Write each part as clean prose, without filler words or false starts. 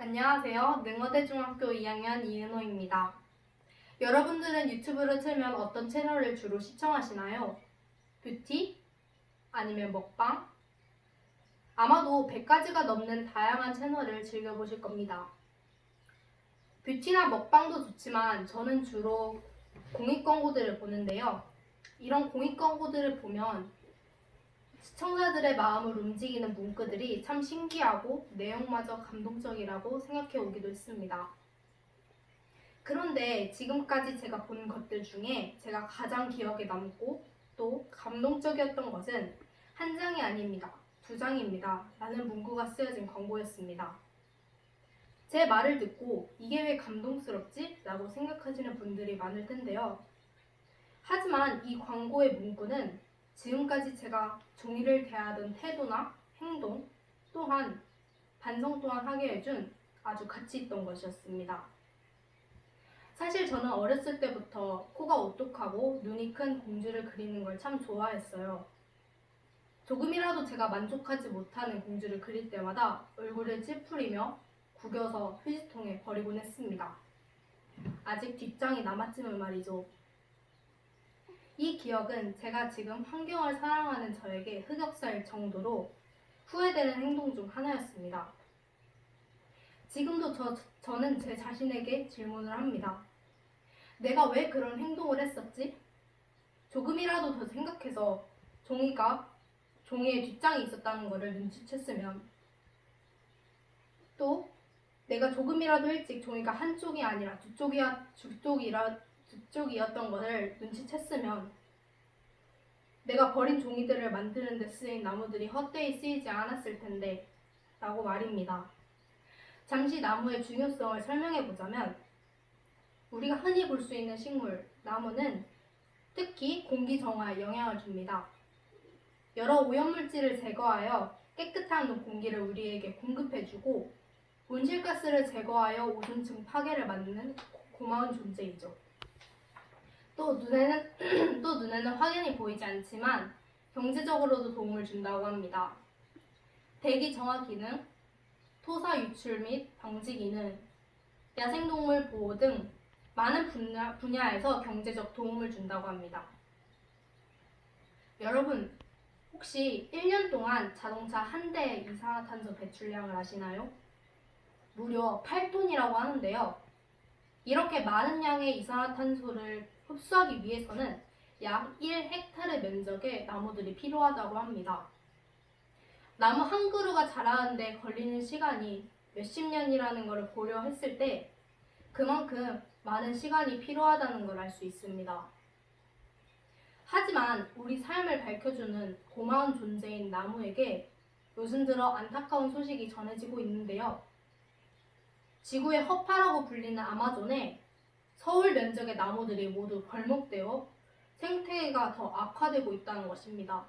안녕하세요. 능어대중학교 2학년 이은호입니다. 여러분들은 유튜브를 틀면 어떤 채널을 주로 시청하시나요? 뷰티? 아니면 먹방? 아마도 100가지가 넘는 다양한 채널을 즐겨보실 겁니다. 뷰티나 먹방도 좋지만 저는 주로 공익 광고들을 보는데요. 이런 공익 광고들을 보면 시청자들의 마음을 움직이는 문구들이 참 신기하고 내용마저 감동적이라고 생각해 오기도 했습니다. 그런데 지금까지 제가 본 것들 중에 제가 가장 기억에 남고 또 감동적이었던 것은 한 장이 아닙니다. 2장입니다. 라는 문구가 쓰여진 광고였습니다. 제 말을 듣고 이게 왜 감동스럽지? 라고 생각하시는 분들이 많을 텐데요. 하지만 이 광고의 문구는 지금까지 제가 종이를 대하던 태도나 행동 또한 반성 또한 하게 해준 아주 가치 있던 것이었습니다. 사실 저는 어렸을 때부터 코가 오똑하고 눈이 큰 공주를 그리는 걸 참 좋아했어요. 조금이라도 제가 만족하지 못하는 공주를 그릴 때마다 얼굴을 찌푸리며 구겨서 휴지통에 버리곤 했습니다. 아직 뒷장이 남았지만 말이죠. 이 기억은 제가 지금 환경을 사랑하는 저에게 흑역사일 정도로 후회되는 행동 중 하나였습니다. 지금도 저는 제 자신에게 질문을 합니다. 내가 왜 그런 행동을 했었지? 조금이라도 더 생각해서 종이에 뒷장이 있었다는 것을 눈치챘으면, 또 내가 조금이라도 일찍 종이가 한쪽이 아니라 두 쪽이었던 것을 눈치챘으면 내가 버린 종이들을 만드는 데 쓰인 나무들이 헛되이 쓰이지 않았을 텐데 라고 말입니다. 잠시 나무의 중요성을 설명해 보자면, 우리가 흔히 볼 수 있는 식물, 나무는 특히 공기 정화에 영향을 줍니다. 여러 오염물질을 제거하여 깨끗한 공기를 우리에게 공급해주고 온실가스를 제거하여 오존층 파괴를 막는 고마운 존재이죠. 또 눈에는 확연히 보이지 않지만 경제적으로도 도움을 준다고 합니다. 대기 정화 기능, 토사 유출 및 방지 기능, 야생동물 보호 등 많은 분야에서 경제적 도움을 준다고 합니다. 여러분, 혹시 1년 동안 자동차 한 대의 이산화탄소 배출량을 아시나요? 무려 8톤이라고 하는데요. 이렇게 많은 양의 이산화탄소를 흡수하기 위해서는 약 1헥타르 면적의 나무들이 필요하다고 합니다. 나무 한 그루가 자라는데 걸리는 시간이 몇십 년이라는 것을 고려했을 때 그만큼 많은 시간이 필요하다는 걸 알 수 있습니다. 하지만 우리 삶을 밝혀주는 고마운 존재인 나무에게 요즘 들어 안타까운 소식이 전해지고 있는데요. 지구의 허파라고 불리는 아마존에 서울 면적의 나무들이 모두 벌목되어 생태계가 더 악화되고 있다는 것입니다.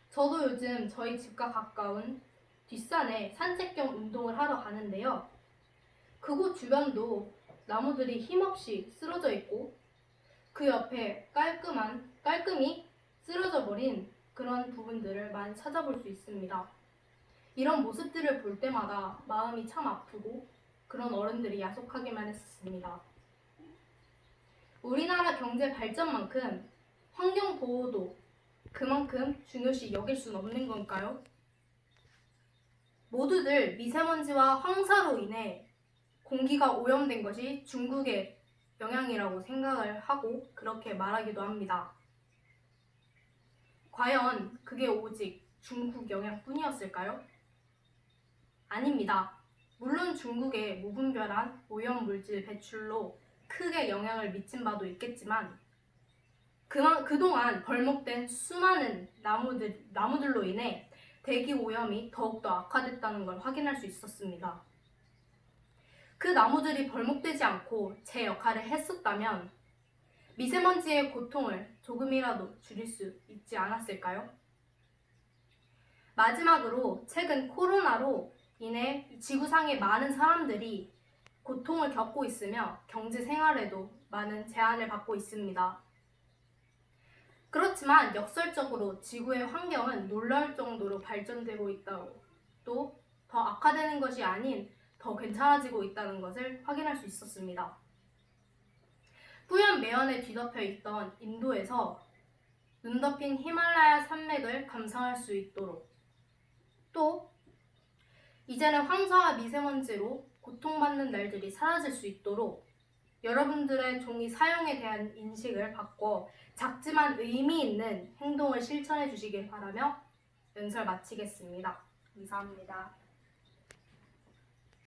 저도 요즘 저희 집과 가까운 뒷산에 산책 겸 운동을 하러 가는데요. 그곳 주변도 나무들이 힘없이 쓰러져 있고 그 옆에 깔끔히 쓰러져 버린 그런 부분들을 많이 찾아볼 수 있습니다. 이런 모습들을 볼 때마다 마음이 참 아프고 그런 어른들이 야속하기만 했습니다. 우리나라 경제 발전만큼 환경 보호도 그만큼 중요시 여길 순 없는 걸까요? 모두들 미세먼지와 황사로 인해 공기가 오염된 것이 중국의 영향이라고 생각을 하고 그렇게 말하기도 합니다. 과연 그게 오직 중국 영향뿐이었을까요? 아닙니다. 물론 중국의 무분별한 오염물질 배출로 크게 영향을 미친 바도 있겠지만 그동안 벌목된 수많은 나무들로 인해 대기 오염이 더욱더 악화됐다는 걸 확인할 수 있었습니다. 그 나무들이 벌목되지 않고 제 역할을 했었다면 미세먼지의 고통을 조금이라도 줄일 수 있지 않았을까요? 마지막으로 최근 코로나로 인해 지구상의 많은 사람들이 고통을 겪고 있으며 경제 생활에도 많은 제한을 받고 있습니다. 그렇지만 역설적으로 지구의 환경은 놀라울 정도로 발전되고 있다고, 또 더 악화되는 것이 아닌 더 괜찮아지고 있다는 것을 확인할 수 있었습니다. 뿌연 매연에 뒤덮여 있던 인도에서 눈 덮인 히말라야 산맥을 감상할 수 있도록, 또 이제는 황사와 미세먼지로 고통받는 날들이 사라질 수 있도록 여러분들의 종이 사용에 대한 인식을 바꿔 작지만 의미 있는 행동을 실천해 주시길 바라며 연설 마치겠습니다. 감사합니다.